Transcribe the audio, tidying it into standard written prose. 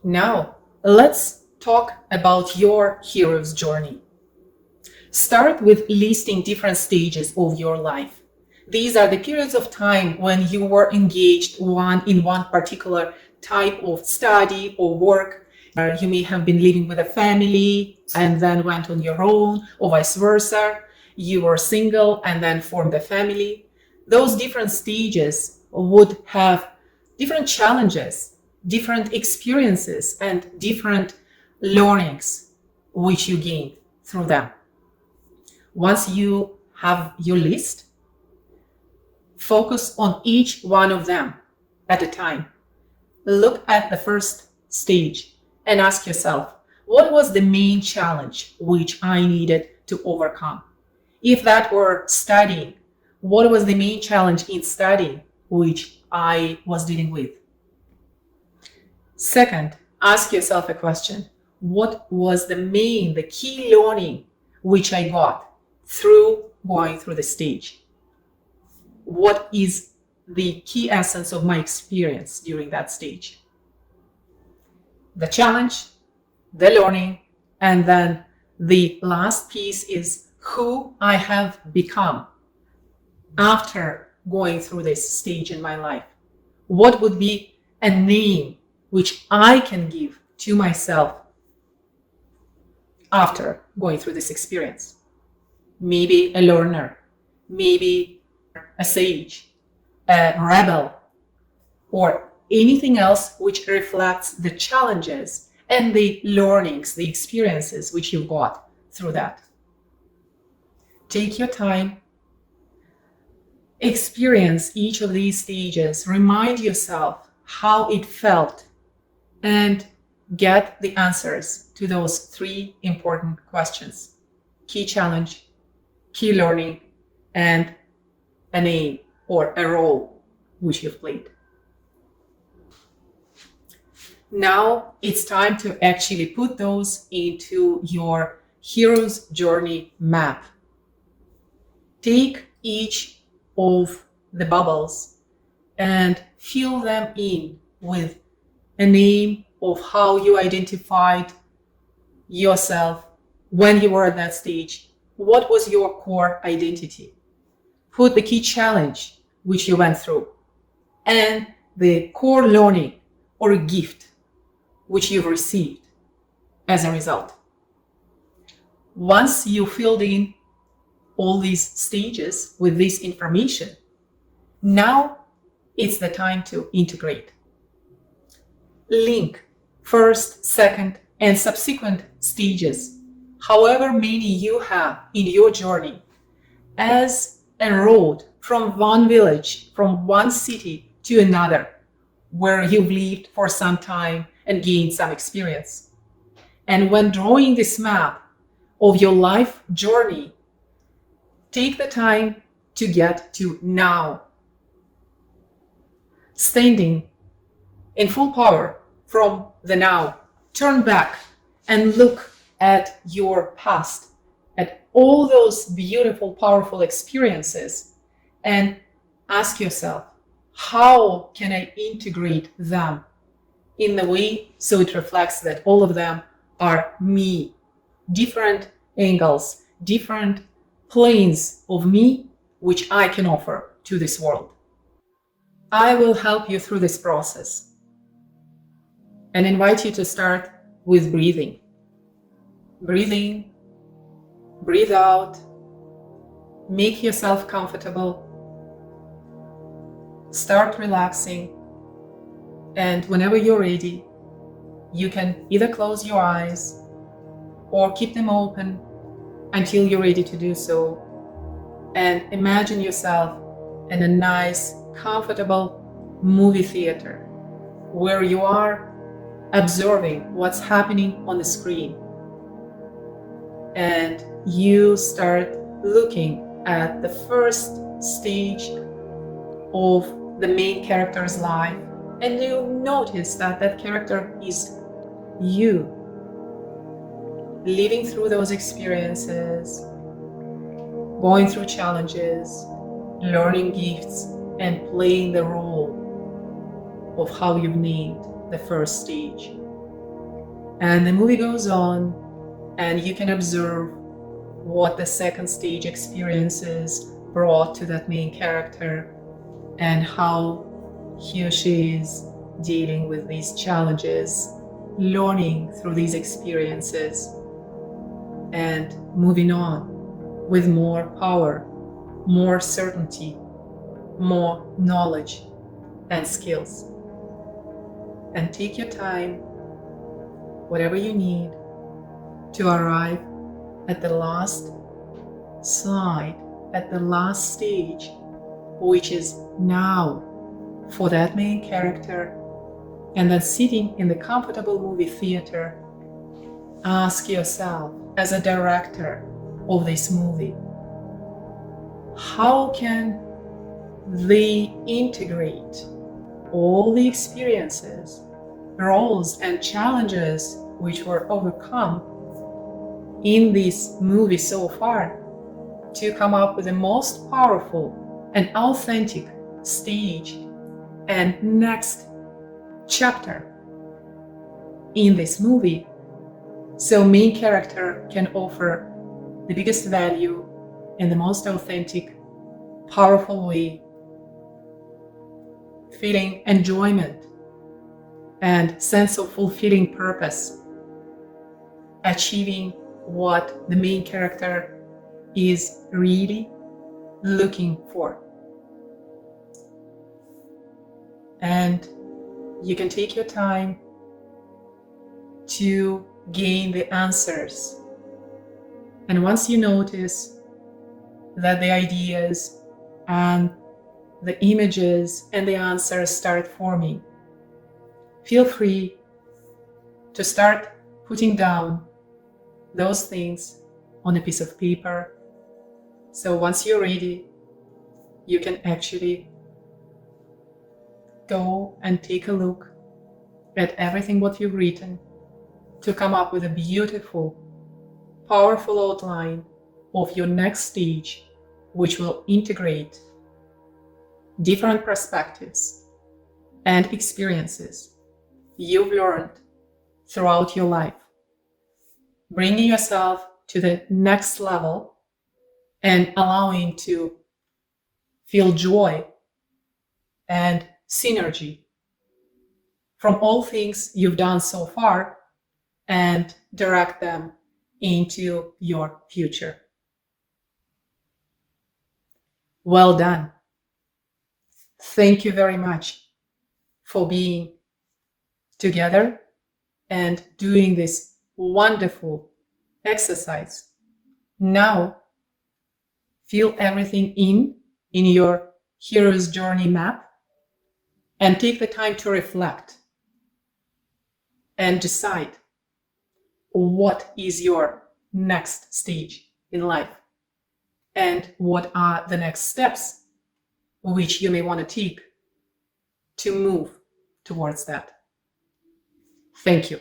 Now, let's talk about your hero's journey. Start with listing different stages of your life. These are the periods of time when you were engaged in one particular type of study or work. You may have been living with a family and then went on your own, or vice versa. You were single and then formed a family. Those different stages would have different challenges, different experiences, and different learnings which you gained through them. Once you have your list, focus on each one of them at a time. Look at the first stage and ask yourself, what was the main challenge which I needed to overcome? If that were studying, what was the main challenge in studying which I was dealing with? Second, ask yourself a question. What was the key learning which I got through going through the stage? What is the key essence of my experience during that stage? The challenge, the learning, and then the last piece is who I have become after going through this stage in my life. What would be a name which I can give to myself after going through this experience? Maybe a learner, maybe a sage, a rebel, or anything else which reflects the challenges and the learnings, the experiences which you got through that. Take your time, experience each of these stages, remind yourself how it felt, and get the answers to those three important questions: key challenge, key learning, and a name or a role which you've played. Now it's time to actually put those into your hero's journey map. Take each of the bubbles and fill them in with a name of how you identified yourself when you were at that stage. What was your core identity? Put the key challenge which you went through and the core learning or gift which you've received as a result. Once you filled in all these stages with this information, now it's the time to integrate. Link first, second, and subsequent stages, however many you have in your journey, as a road from one village, from one city to another, where you've lived for some time and gained some experience. And when drawing this map of your life journey, take the time to get to now. Standing in full power from the now, turn back and look at your past, at all those beautiful, powerful experiences, and ask yourself, how can I integrate them in the way so it reflects that all of them are me? Different angles, different planes of me, which I can offer to this world. I will help you through this process and invite you to start with breathing. Breathe in, breathe out, make yourself comfortable, start relaxing, and whenever you're ready, you can either close your eyes or keep them open until you're ready to do so, and imagine yourself in a nice, comfortable movie theater where you are observing what's happening on the screen, and you start looking at the first stage of the main character's life, and you notice that that character is you, living through those experiences, going through challenges, learning gifts, and playing the role of how you've named the first stage. And the movie goes on, and you can observe what the second stage experiences brought to that main character and how he or she is dealing with these challenges, learning through these experiences, and moving on with more power, more certainty, more knowledge and skills. And take your time, whatever you need, to arrive at the last slide, at the last stage, which is now for that main character. And then sitting in the comfortable movie theater, ask yourself, as a director of this movie, how can they integrate all the experiences, roles, and challenges which were overcome in this movie so far to come up with the most powerful and authentic stage and next chapter in this movie, so main character can offer the biggest value in the most authentic, powerful way, feeling enjoyment and sense of fulfilling purpose, achieving what the main character is really looking for. And you can take your time to gain the answers. And once you notice that the ideas and the images and the answers start forming, feel free to start putting down those things on a piece of paper. So once you're ready, you can actually go and take a look at everything what you've written to come up with a beautiful, powerful outline of your next stage, which will integrate different perspectives and experiences you've learned throughout your life, bringing yourself to the next level and allowing to feel joy and synergy from all things you've done so far and direct them into your future. Well done. Thank you very much for being together and doing this wonderful exercise. Now, fill everything in your hero's journey map and take the time to reflect and decide what is your next stage in life and what are the next steps which you may want to take to move towards that. Thank you.